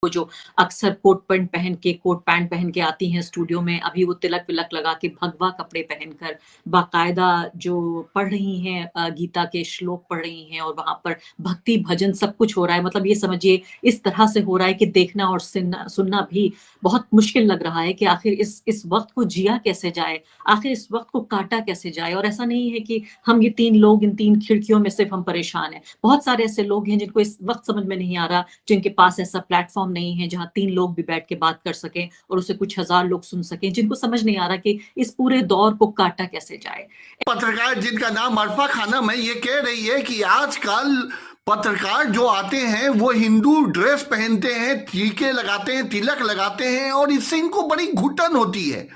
वो जो अक्सर कोट पैंट पहन के आती हैं स्टूडियो में, अभी वो तिलक-विलक लगा के भगवा कपड़े पहनकर बाकायदा जो पढ़ रही हैं गीता के श्लोक पढ़ रही हैं और वहाँ पर भक्ति भजन सब कुछ हो रहा है। मतलब ये समझिए इस तरह से हो रहा है कि देखना और सुनना भी बहुत मुश्किल लग रहा है कि आखिर इस वक़्त को जिया कैसे जाए? आखिर इस वक़्त को काटा कैसे जाए? और ऐसा नहीं है कि हम ये 3 लोग इन 3 खिड़कियों में सिर्फ़ हम परेशान हैं। बहुत सारे ऐसे लोग हैं जिनको इस वक़्त समझ में नहीं आ रहा, जिनके पास ऐसा प्लेटफ़ॉर्म नहीं है जहाँ 3 लोग भी बैठ के बात कर सकें और उसे कुछ हज़ार लोग सुन सकें, जिनको समझ नहीं आ रहा कि इस पूरे दौर को काटा कैसे जाए। पत्रकार जिनका नाम अरफा खानम है, ये कह रही है कि आजकल पत्रकार जो आते हैं वो हिंदू ड्रेस पहनते हैं, टीके लगाते हैं, तिलक लगाते हैं और इससे इनको बड़ी घुटन होती है।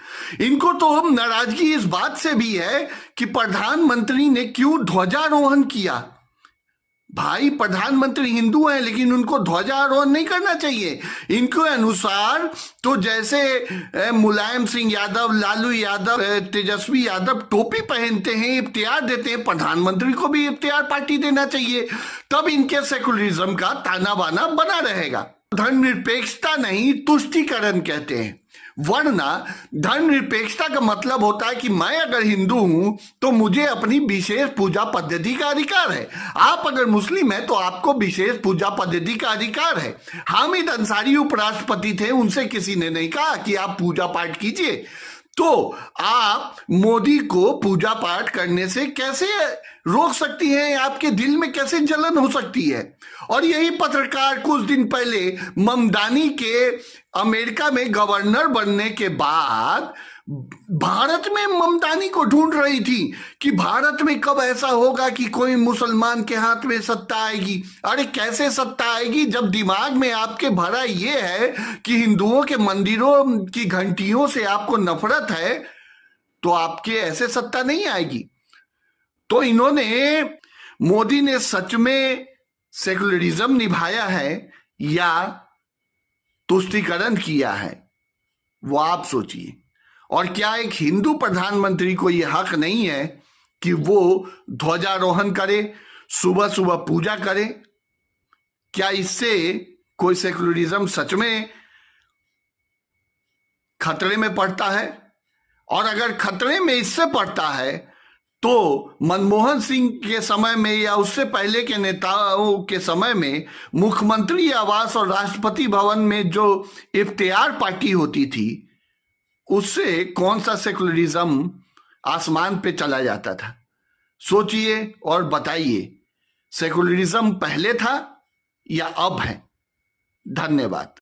इनको तो नाराजगी इस बात से भी है कि प्रधानमंत्री ने क्यों ध्वजारोहण किया। भाई, प्रधानमंत्री हिंदू हैं लेकिन उनको ध्वजारोहण नहीं करना चाहिए। इनके अनुसार तो जैसे मुलायम सिंह यादव, लालू यादव, तेजस्वी यादव टोपी पहनते हैं, इफ्तियार देते हैं, प्रधानमंत्री को भी इफ्तियार पार्टी देना चाहिए। तब इनके सेकुलरिज्म का ताना बाना बना रहेगा। धर्मनिरपेक्षता नहीं, तुष्टीकरण कहते हैं। वरना धर्मनिरपेक्षता का मतलब होता है कि मैं अगर हिंदू हूं तो मुझे अपनी विशेष पूजा पद्धति का अधिकार है। आप अगर मुस्लिम हैं तो आपको विशेष पूजा पद्धति का अधिकार है। हामिद अंसारी उपराष्ट्रपति थे, उनसे किसी ने नहीं कहा कि आप पूजा पाठ कीजिए। तो आप मोदी को पूजा पाठ करने से कैसे रोक सकती हैं? आपके दिल में कैसे जलन हो सकती है? और यही पत्रकार कुछ दिन पहले ममदानी के अमेरिका में गवर्नर बनने के बाद भारत में ममदानी को ढूंढ रही थी कि भारत में कब ऐसा होगा कि कोई मुसलमान के हाथ में सत्ता आएगी। अरे कैसे सत्ता आएगी जब दिमाग में आपके भरा ये है कि हिंदुओं के मंदिरों की घंटियों से आपको नफरत है, तो आपके ऐसे सत्ता नहीं आएगी। तो इन्होंने, मोदी ने सच में सेकुलरिज्म निभाया है या तुष्टीकरण किया है, वो आप सोचिए। और क्या एक हिंदू प्रधानमंत्री को यह हक नहीं है कि वो ध्वजारोहण करे, सुबह सुबह पूजा करे? क्या इससे कोई सेकुलरिज्म सच में खतरे में पड़ता है? और अगर खतरे में इससे पड़ता है तो मनमोहन सिंह के समय में या उससे पहले के नेताओं के समय में मुख्यमंत्री आवास और राष्ट्रपति भवन में जो इफ्तियार पार्टी होती थी, उससे कौन सा सेकुलरिज्म आसमान पे चला जाता था? सोचिए और बताइए, सेकुलरिज्म पहले था या अब है? धन्यवाद।